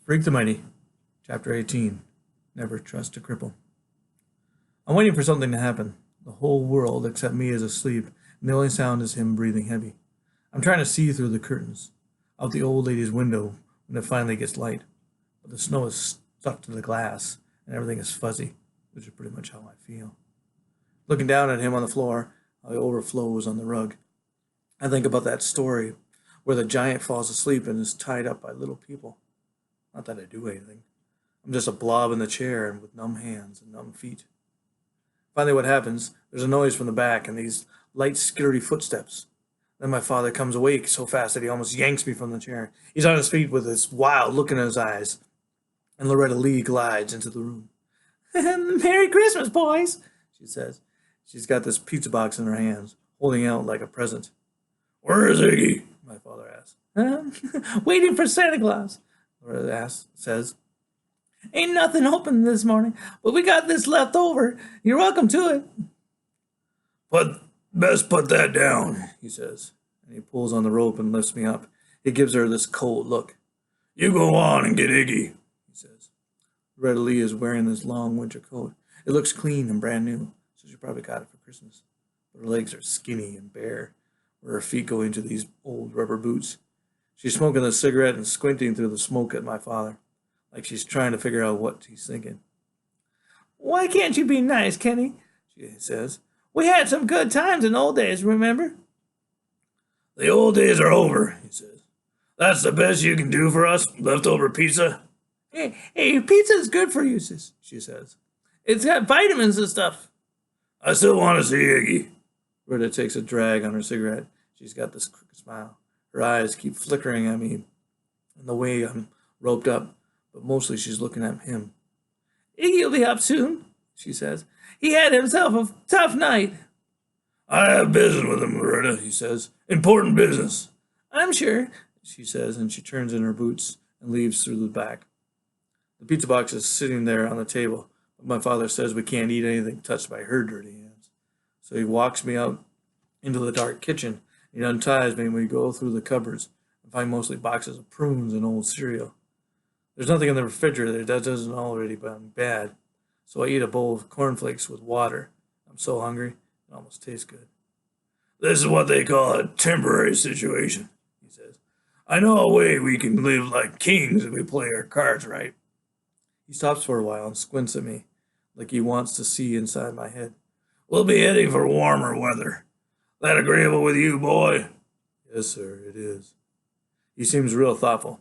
Freak the Mighty, Chapter 18. Never Trust a Cripple. I'm waiting for something to happen. The whole world except me is asleep, and the only sound is him breathing heavy. I'm trying to see through the curtains, out the old lady's window when it finally gets light. But the snow is stuck to the glass, and everything is fuzzy, which is pretty much how I feel. Looking down at him on the floor, how he overflows on the rug. I think about that story where the giant falls asleep and is tied up by little people. Not that I do anything. I'm just a blob in the chair and with numb hands and numb feet. Finally, what happens, there's a noise from the back and these light, skittery footsteps. Then my father comes awake so fast that he almost yanks me from the chair. He's on his feet with this wild look in his eyes. And Loretta Lee glides into the room. "Merry Christmas, boys," she says. She's got this pizza box in her hands, holding out like a present. "Where is Iggy?" my father asks. "Waiting for Santa Claus," Loretta says. "Ain't nothing open this morning, but we got this left over. You're welcome to it." Best put that down," he says, and he pulls on the rope and lifts me up. He gives her this cold look. "You go on and get Iggy," he says. Loretta Lee is wearing this long winter coat. It looks clean and brand new, so she probably got it for Christmas. But her legs are skinny and bare, where her feet go into these old rubber boots. She's smoking a cigarette and squinting through the smoke at my father, like she's trying to figure out what he's thinking. "Why can't you be nice, Kenny?" she says. "We had some good times in old days, remember?" "The old days are over," he says. "That's the best you can do for us? Leftover pizza?" Hey, pizza's good for you, she says. "It's got vitamins and stuff." "I still want to see Iggy." Rita takes a drag on her cigarette. She's got this crooked smile. Her eyes keep flickering at me in the way I'm roped up, but mostly she's looking at him. "Iggy'll be up soon," she says. "He had himself a tough night." "I have business with him, Loretta," he says. "Important business." "I'm sure," she says, and she turns in her boots and leaves through the back. The pizza box is sitting there on the table, but my father says we can't eat anything touched by her dirty hands. So he walks me out into the dark kitchen. He unties me and we go through the cupboards and find mostly boxes of prunes and old cereal. There's nothing in the refrigerator that doesn't already been bad, so I eat a bowl of cornflakes with water. I'm so hungry, it almost tastes good. "This is what they call a temporary situation," he says. "I know a way we can live like kings if we play our cards right." He stops for a while and squints at me, like he wants to see inside my head. "We'll be heading for warmer weather. That agreeable with you, boy?" "Yes, sir, it is." He seems real thoughtful.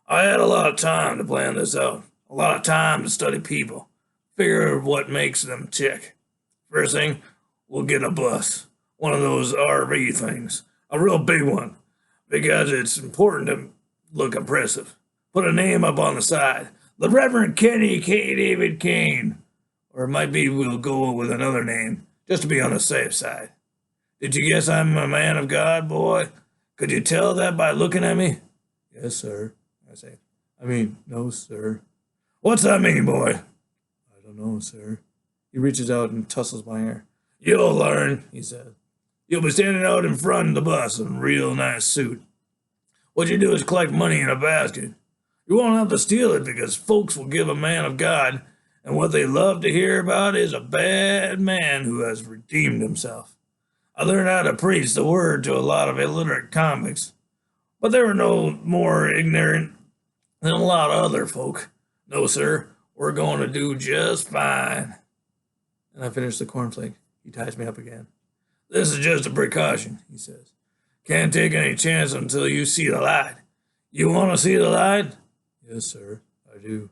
"I had a lot of time to plan this out. A lot of time to study people. Figure what makes them tick. First thing, we'll get a bus. One of those RV things. A real big one. Because it's important to look impressive. Put a name up on the side. The Reverend Kenny K. David Kane. Or it might be we'll go with another name, just to be on the safe side. Did you guess I'm a man of God, boy? Could you tell that by looking at me?" "Yes, sir," I say. "No, sir." "What's that mean, boy?" "I don't know, sir." He reaches out and tussles my hair. "You'll learn," he says. "You'll be standing out in front of the bus in a real nice suit. What you do is collect money in a basket. You won't have to steal it because folks will give a man of God, and what they love to hear about is a bad man who has redeemed himself. I learned how to preach the word to a lot of illiterate convicts, but they were no more ignorant than a lot of other folk. No, sir, we're going to do just fine." And I finish the cornflake. He ties me up again. "This is just a precaution," he says. "Can't take any chance until you see the light. You want to see the light?" "Yes, sir, I do."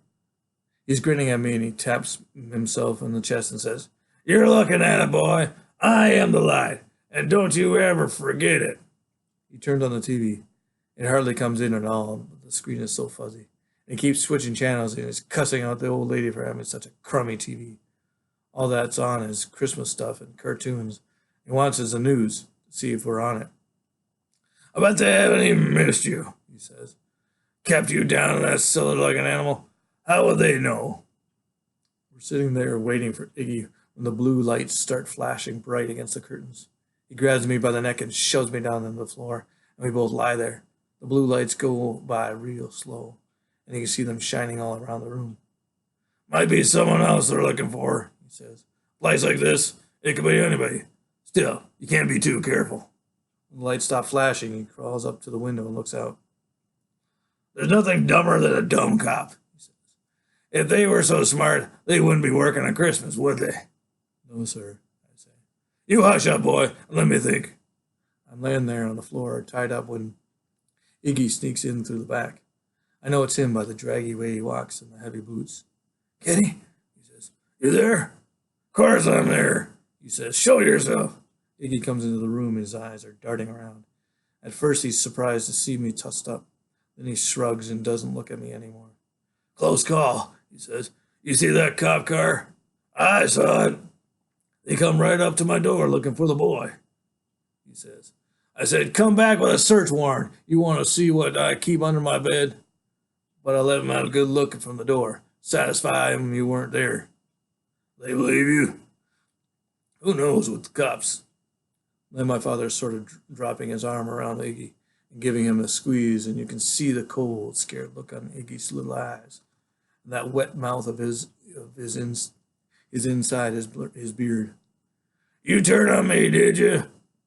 He's grinning at me and he taps himself on the chest and says, "You're looking at it, boy. I am the light, and don't you ever forget it." He turned on the TV. It hardly comes in at all, but the screen is so fuzzy. And he keeps switching channels and he's cussing out the old lady for having such a crummy TV. All that's on is Christmas stuff and cartoons. He wants us the news to see if we're on it. "I bet they haven't even missed you," he says. "Kept you down in that cellar like an animal. How would they know?" We're sitting there waiting for Iggy when the blue lights start flashing bright against the curtains. He grabs me by the neck and shoves me down on the floor, and we both lie there. The blue lights go by real slow, and you can see them shining all around the room. Might be someone else they're looking for, he says. Place like this, it could be anybody. Still, you can't be too careful. When the lights stop flashing, he crawls up to the window and looks out. There's nothing dumber than a dumb cop, he says. If they were so smart, they wouldn't be working on Christmas, would they? No, sir, I say. You hush up, boy, and let me think. I'm laying there on the floor, tied up, when Iggy sneaks in through the back. I know it's him by the draggy way he walks and the heavy boots. Kenny, he says, you there? Of course I'm there, he says. Show yourself. Iggy comes into the room, his eyes are darting around. At first he's surprised to see me tussed up. Then he shrugs and doesn't look at me anymore. Close call, he says. You see that cop car? I saw it. They come right up to my door looking for the boy, he says. I said, come back with a search warrant. You want to see what I keep under my bed? But I let him have a good look from the door. Satisfy him you weren't there. They believe you? Who knows with the cops? Then my father sort of dropping his arm around Iggy and giving him a squeeze, and you can see the cold, scared look on Iggy's little eyes, and that wet mouth of his inside his beard. You turned on me, did you?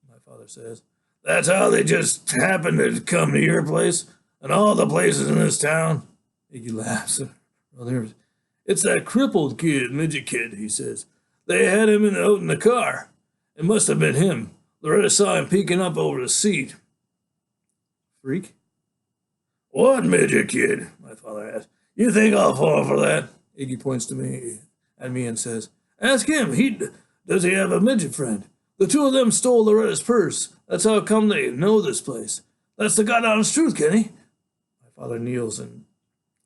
My father says. That's how they just happened to come to your place and all the places in this town? Iggy laughs. It's that crippled kid, midget kid, he says. They had him out in the car. It must have been him. Loretta saw him peeking up over the seat. Freak? What midget kid? My father asked. You think I'll fall for that? Iggy points at me and says, ask him. Does he have a midget friend? The two of them stole Loretta's purse. That's how come they know this place. That's the God-honest truth, Kenny. My father kneels and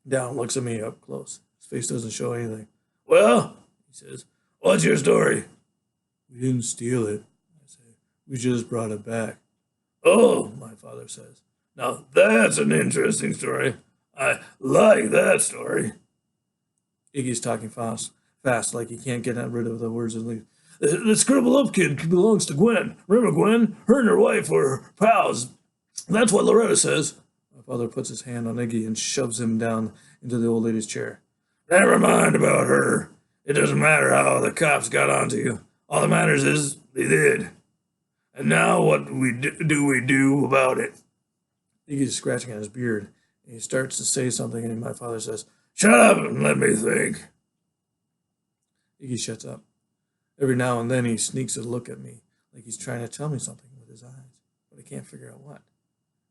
down, looks at me up close. His face doesn't show anything. Well, he says, what's your story? We didn't steal it, I say. We just brought it back. Oh, my father says. Now that's an interesting story. I like that story. Iggy's talking fast, like he can't get rid of the words and leave. This Cripple Up kid belongs to Gwen. Remember Gwen? Her and her wife were pals. That's what Loretta says. My father puts his hand on Iggy and shoves him down into the old lady's chair. Never mind about her. It doesn't matter how the cops got onto you. All that matters is they did. And now what do we do about it? Iggy's scratching at his beard. And he starts to say something, and my father says, shut up and let me think. Iggy shuts up. Every now and then he sneaks a look at me, like he's trying to tell me something with his eyes, but I can't figure out what.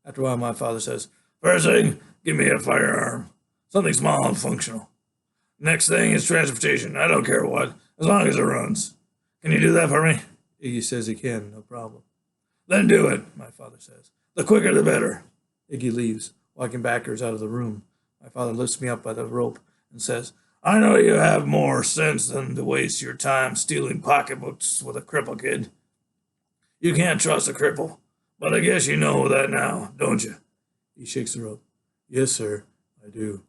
After a while, my father says, first thing, give me a firearm. Something small and functional. Next thing is transportation. I don't care what, as long as it runs. Can you do that for me? Iggy says he can, no problem. Then do it, my father says. The quicker the better. Iggy leaves, walking backwards out of the room. My father lifts me up by the rope and says, I know you have more sense than to waste your time stealing pocketbooks with a cripple kid. You can't trust a cripple, but I guess you know that now, don't you? He shakes the rope. Yes, sir, I do.